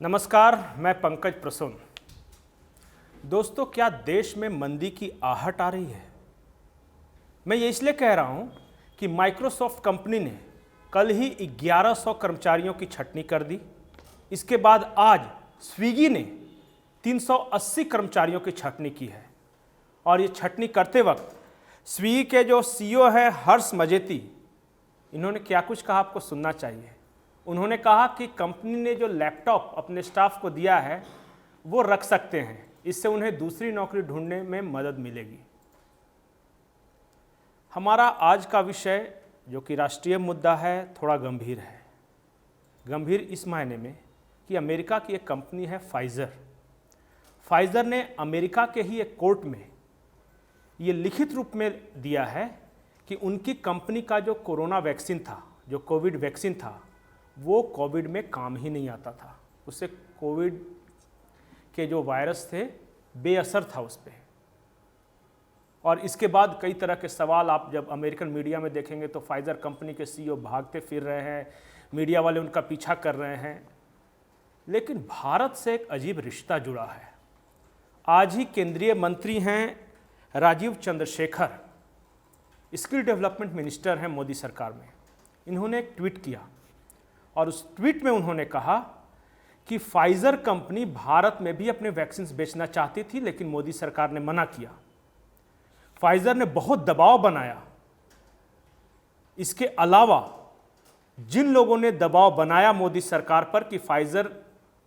नमस्कार, मैं पंकज प्रसून। दोस्तों, क्या देश में मंदी की आहट आ रही है? मैं ये इसलिए कह रहा हूँ कि माइक्रोसॉफ्ट कंपनी ने कल ही 1100 कर्मचारियों की छटनी कर दी। इसके बाद आज स्विगी ने 380 कर्मचारियों की छटनी की है। और ये छटनी करते वक्त स्विगी के जो सीईओ हैं हर्ष मजेती, इन्होंने क्या कुछ कहा आपको सुनना चाहिए। उन्होंने कहा कि कंपनी ने जो लैपटॉप अपने स्टाफ को दिया है वो रख सकते हैं, इससे उन्हें दूसरी नौकरी ढूंढने में मदद मिलेगी। हमारा आज का विषय जो कि राष्ट्रीय मुद्दा है, थोड़ा गंभीर है। गंभीर इस मायने में कि अमेरिका की एक कंपनी है फाइज़र ने अमेरिका के ही एक कोर्ट में ये लिखित रूप में दिया है कि उनकी कंपनी का जो कोरोना वैक्सीन था, जो कोविड वैक्सीन था, वो कोविड में काम ही नहीं आता था। उससे कोविड के जो वायरस थे बेअसर था उस पर। और इसके बाद कई तरह के सवाल आप जब अमेरिकन मीडिया में देखेंगे तो फाइज़र कंपनी के सीईओ भागते फिर रहे हैं, मीडिया वाले उनका पीछा कर रहे हैं। लेकिन भारत से एक अजीब रिश्ता जुड़ा है। आज ही केंद्रीय मंत्री हैं Rajeev Chandrasekhar, skill development minister हैं मोदी सरकार में। इन्होंने एक ट्वीट किया और उस ट्वीट में उन्होंने कहा कि फाइज़र कंपनी भारत में भी अपने वैक्सीन बेचना चाहती थी, लेकिन मोदी सरकार ने मना किया। फाइज़र ने बहुत दबाव बनाया। इसके अलावा जिन लोगों ने दबाव बनाया मोदी सरकार पर कि फाइज़र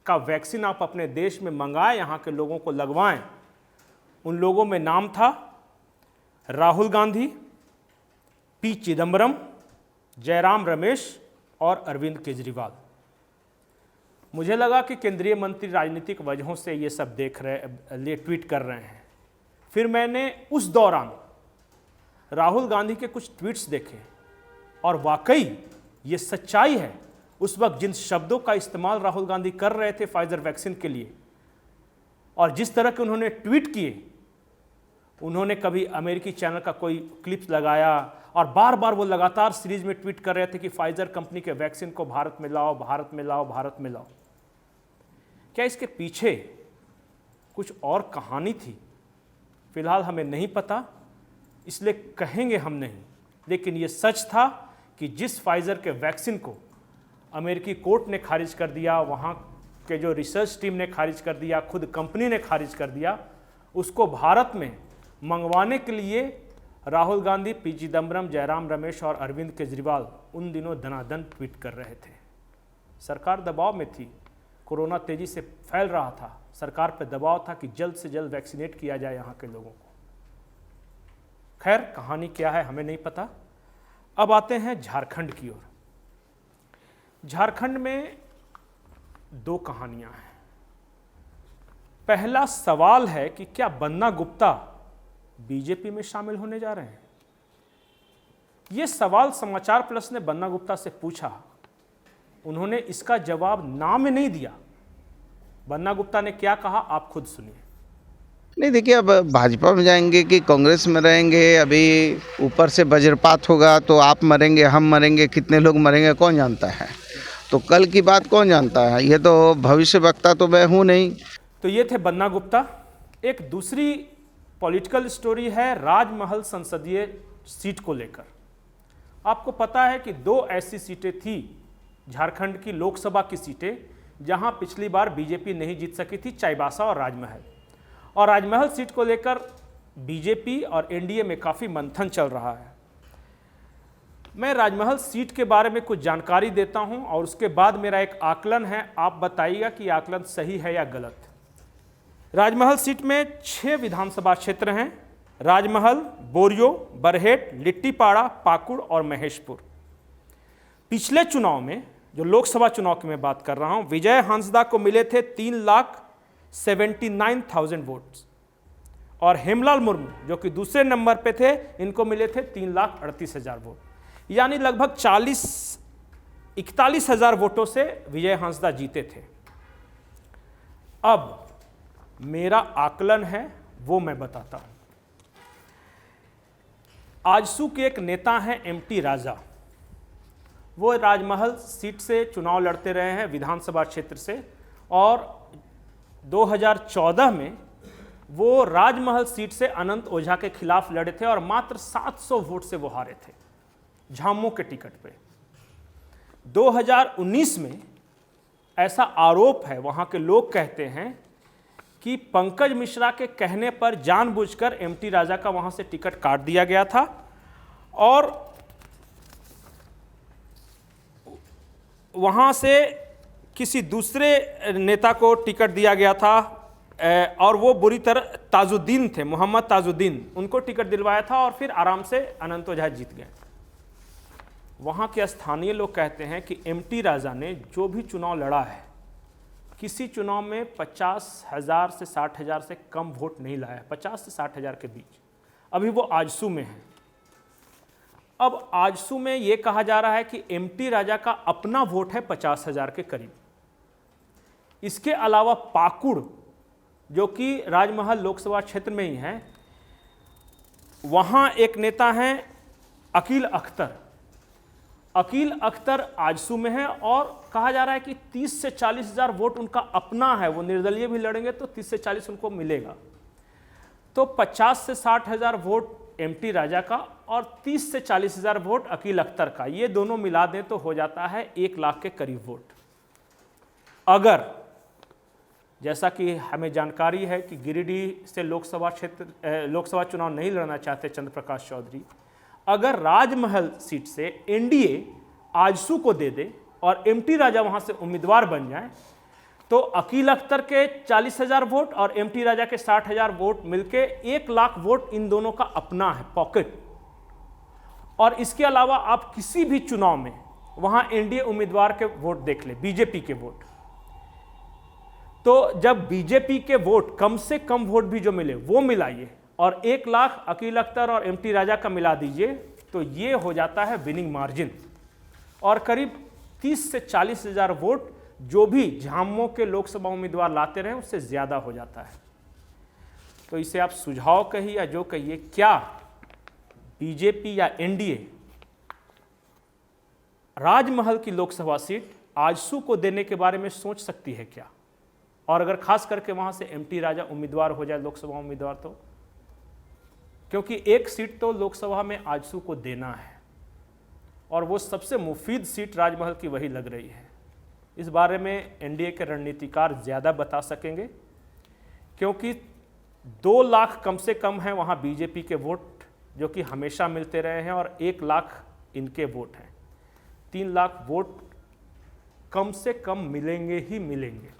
का वैक्सीन आप अपने देश में मंगाएं, यहाँ के लोगों को लगवाएं, उन लोगों में नाम था राहुल गांधी, पी चिदम्बरम, जयराम रमेश और अरविंद केजरीवाल। मुझे लगा कि केंद्रीय मंत्री राजनीतिक वजहों से ये सब ट्वीट कर रहे हैं। फिर मैंने उस दौरान राहुल गांधी के कुछ ट्वीट्स देखे और वाकई ये सच्चाई है। उस वक्त जिन शब्दों का इस्तेमाल राहुल गांधी कर रहे थे फाइज़र वैक्सीन के लिए और जिस तरह के उन्होंने ट्वीट किए, उन्होंने कभी अमेरिकी चैनल का कोई क्लिप्स लगाया और बार बार वो लगातार सीरीज में ट्वीट कर रहे थे कि फाइज़र कंपनी के वैक्सीन को भारत में लाओ, भारत में लाओ, भारत में लाओ। क्या इसके पीछे कुछ और कहानी थी? फिलहाल हमें नहीं पता, इसलिए कहेंगे हम नहीं। लेकिन ये सच था कि जिस फाइज़र के वैक्सीन को अमेरिकी कोर्ट ने खारिज कर दिया, वहाँ के जो रिसर्च टीम ने खारिज कर दिया, खुद कंपनी ने खारिज कर दिया, उसको भारत में मंगवाने के लिए राहुल गांधी, पी चिदम्बरम, जयराम रमेश और अरविंद केजरीवाल उन दिनों दनादन ट्वीट कर रहे थे। सरकार दबाव में थी, कोरोना तेजी से फैल रहा था, सरकार पर दबाव था कि जल्द से जल्द वैक्सीनेट किया जाए यहाँ के लोगों को। खैर, कहानी क्या है हमें नहीं पता। अब आते हैं झारखंड की ओर। झारखंड में दो कहानियां हैं। पहला सवाल है कि क्या बन्ना गुप्ता बीजेपी में शामिल होने जा रहे हैं? यह सवाल समाचार प्लस ने बन्ना गुप्ता से पूछा। उन्होंने इसका जवाब ना में नहीं दिया। बन्ना गुप्ता ने क्या कहा आप खुद सुनिए। नहीं, देखिए, अब भाजपा में जाएंगे कि कांग्रेस में रहेंगे, अभी ऊपर से वज्रपात होगा तो आप मरेंगे, हम मरेंगे, कितने लोग मरेंगे कौन जानता है। तो कल की बात कौन जानता है, ये तो भविष्य वक्ता तो मैं हूँ नहीं। तो ये थे बन्ना गुप्ता। एक दूसरी पॉलिटिकल स्टोरी है राजमहल संसदीय सीट को लेकर। आपको पता है कि दो ऐसी सीटें थी झारखंड की लोकसभा की सीटें जहां पिछली बार बीजेपी नहीं जीत सकी थी, चाईबासा और राजमहल। और राजमहल सीट को लेकर बीजेपी और एनडीए में काफ़ी मंथन चल रहा है। मैं राजमहल सीट के बारे में कुछ जानकारी देता हूं और उसके बाद मेरा एक आकलन है, आप बताइएगा कि आकलन सही है या गलत। राजमहल सीट में 6 विधानसभा क्षेत्र हैं: राजमहल, बोरियो, बरहेट, लिट्टीपाड़ा, पाकुड़ और महेशपुर। पिछले चुनाव में, जो लोकसभा चुनाव की मैं बात कर रहा हूं, विजय हांसदा को मिले थे 3,79,000 वोट्स और हेमलाल मुर्मू जो कि दूसरे नंबर पे थे, इनको मिले थे 3,38,000 वोट। यानी लगभग 41,000 वोटों से विजय हांसदा जीते थे। अब मेरा आकलन है वो मैं बताता हूं। आजसू के एक नेता हैं एमटी राजा, वो राजमहल सीट से चुनाव लड़ते रहे हैं विधानसभा क्षेत्र से और 2014 में वो राजमहल सीट से अनंत ओझा के खिलाफ लड़े थे और मात्र 700 वोट से वो हारे थे झामुमो के टिकट पे। 2019 में ऐसा आरोप है, वहां के लोग कहते हैं कि पंकज मिश्रा के कहने पर जानबूझकर एमटी राजा का वहां से टिकट काट दिया गया था और वहां से किसी दूसरे नेता को टिकट दिया गया था और वो बुरी तरह ताजुद्दीन थे, मोहम्मद ताजुद्दीन, उनको टिकट दिलवाया था और फिर आराम से अनंत ओझा जीत गए। वहाँ के स्थानीय लोग कहते हैं कि एमटी राजा ने जो भी चुनाव लड़ा है, किसी चुनाव में 50,000 से 60,000 से कम वोट नहीं लाया, 50 से 60,000 के बीच। अभी वो आजसू में है। अब आजसू में ये कहा जा रहा है कि एमटी राजा का अपना वोट है 50,000 के करीब। इसके अलावा पाकुड़, जो कि राजमहल लोकसभा क्षेत्र में ही है, वहाँ एक नेता हैं अकील अख्तर। अकील अख्तर आजसू में है और कहा जा रहा है कि 30 से 40,000 वोट उनका अपना है। वो निर्दलीय भी लड़ेंगे तो 30 से 40 उनको मिलेगा। तो 50 से 60,000 वोट एमटी राजा का और 30 से 40,000 वोट अकील अख्तर का, ये दोनों मिला दें तो हो जाता है 1 लाख के करीब वोट। अगर जैसा कि हमें जानकारी है कि गिरिडीह से लोकसभा चुनाव नहीं लड़ना चाहते चंद्र प्रकाश चौधरी, अगर राजमहल सीट से एनडीए आजसू को दे दे और एमटी राजा वहां से उम्मीदवार बन जाए तो अकील अख्तर के 40,000 वोट और एमटी राजा के 60,000 वोट मिलके 1 लाख वोट इन दोनों का अपना है, पॉकेट। और इसके अलावा आप किसी भी चुनाव में वहां एनडीए उम्मीदवार के वोट देख ले, बीजेपी के वोट, तो जब बीजेपी के वोट कम से कम वोट भी जो मिले वो मिलाइए और 1 लाख अकील अख्तर और एमटी राजा का मिला दीजिए तो ये हो जाता है विनिंग मार्जिन। और करीब 30 से 40,000 वोट जो भी झामुमो के लोकसभा उम्मीदवार लाते रहे उससे ज्यादा हो जाता है। तो इसे आप सुझाव कहिए या जो कहिए, क्या बीजेपी या एनडीए राजमहल की लोकसभा सीट आजसू को देने के बारे में सोच सकती है क्या? और अगर खास करके वहां से एमटी राजा उम्मीदवार हो जाए, लोकसभा उम्मीदवार, तो क्योंकि एक सीट तो लोकसभा में आजसू को देना है और वो सबसे मुफीद सीट राजमहल की वही लग रही है। इस बारे में एनडीए के रणनीतिकार ज़्यादा बता सकेंगे, क्योंकि 2 लाख कम से कम हैं वहाँ बीजेपी के वोट जो कि हमेशा मिलते रहे हैं और 1 लाख इनके वोट हैं। 3 लाख वोट कम से कम मिलेंगे ही मिलेंगे।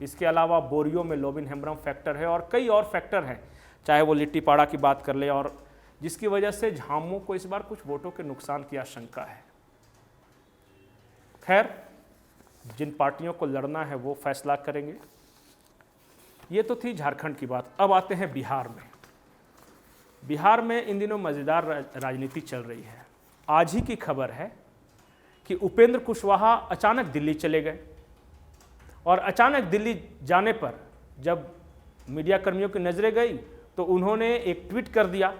इसके अलावा बोरियो में लोबिन हेम्ब्रम फैक्टर है और कई और फैक्टर हैं, चाहे वो लिट्टीपाड़ा की बात कर ले, और जिसकी वजह से झामुमो को इस बार कुछ वोटों के नुकसान की आशंका है। खैर, जिन पार्टियों को लड़ना है वो फैसला करेंगे। ये तो थी झारखंड की बात। अब आते हैं बिहार में। बिहार में इन दिनों मज़ेदार राजनीति चल रही है। आज ही की खबर है कि उपेंद्र कुशवाहा अचानक दिल्ली चले गए और अचानक दिल्ली जाने पर जब मीडिया कर्मियों की नज़रें गई तो उन्होंने एक ट्वीट कर दिया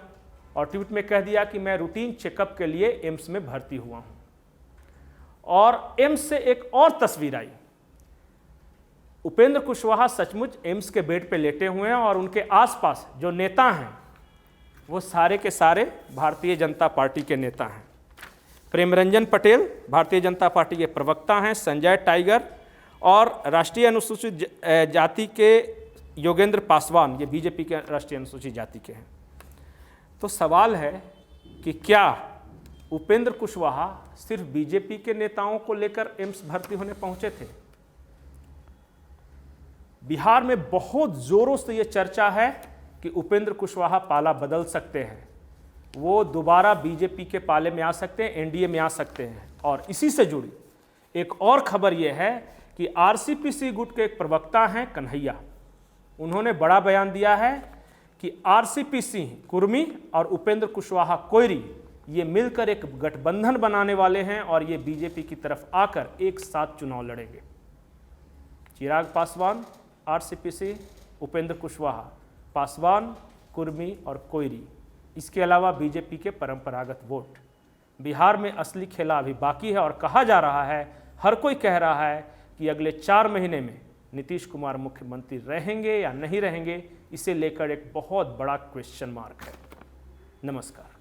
और ट्वीट में कह दिया कि मैं रूटीन चेकअप के लिए एम्स में भर्ती हुआ हूं। और एम्स से एक और तस्वीर आई। उपेंद्र कुशवाहा सचमुच एम्स के बेड पे लेटे हुए हैं और उनके आसपास जो नेता हैं वो सारे के सारे भारतीय जनता पार्टी के नेता हैं। प्रेमरंजन पटेल भारतीय जनता पार्टी के प्रवक्ता हैं, संजय टाइगर और राष्ट्रीय अनुसूचित जाति के योगेंद्र पासवान, ये बीजेपी के राष्ट्रीय अनुसूचित जाति के हैं। तो सवाल है कि क्या उपेंद्र कुशवाहा सिर्फ बीजेपी के नेताओं को लेकर एम्स भर्ती होने पहुंचे थे? बिहार में बहुत जोरों से ये चर्चा है कि उपेंद्र कुशवाहा पाला बदल सकते हैं, वो दोबारा बीजेपी के पाले में आ सकते हैं, एनडीए में आ सकते हैं। और इसी से जुड़ी एक और खबर यह है कि आरसीपीसी गुट के एक प्रवक्ता हैं कन्हैया, उन्होंने बड़ा बयान दिया है कि आरसीपी सिंह कुर्मी और उपेंद्र कुशवाहा कोयरी ये मिलकर एक गठबंधन बनाने वाले हैं और ये बीजेपी की तरफ आकर एक साथ चुनाव लड़ेंगे। चिराग पासवान, आरसीपी सिंह, उपेंद्र कुशवाहा, पासवान, कुर्मी और कोयरी, इसके अलावा बीजेपी के परंपरागत वोट। बिहार में असली खेला अभी बाकी है और कहा जा रहा है, हर कोई कह रहा है कि अगले 4 महीने में नीतीश कुमार मुख्यमंत्री रहेंगे या नहीं रहेंगे, इसे लेकर एक बहुत बड़ा क्वेश्चन मार्क है। नमस्कार।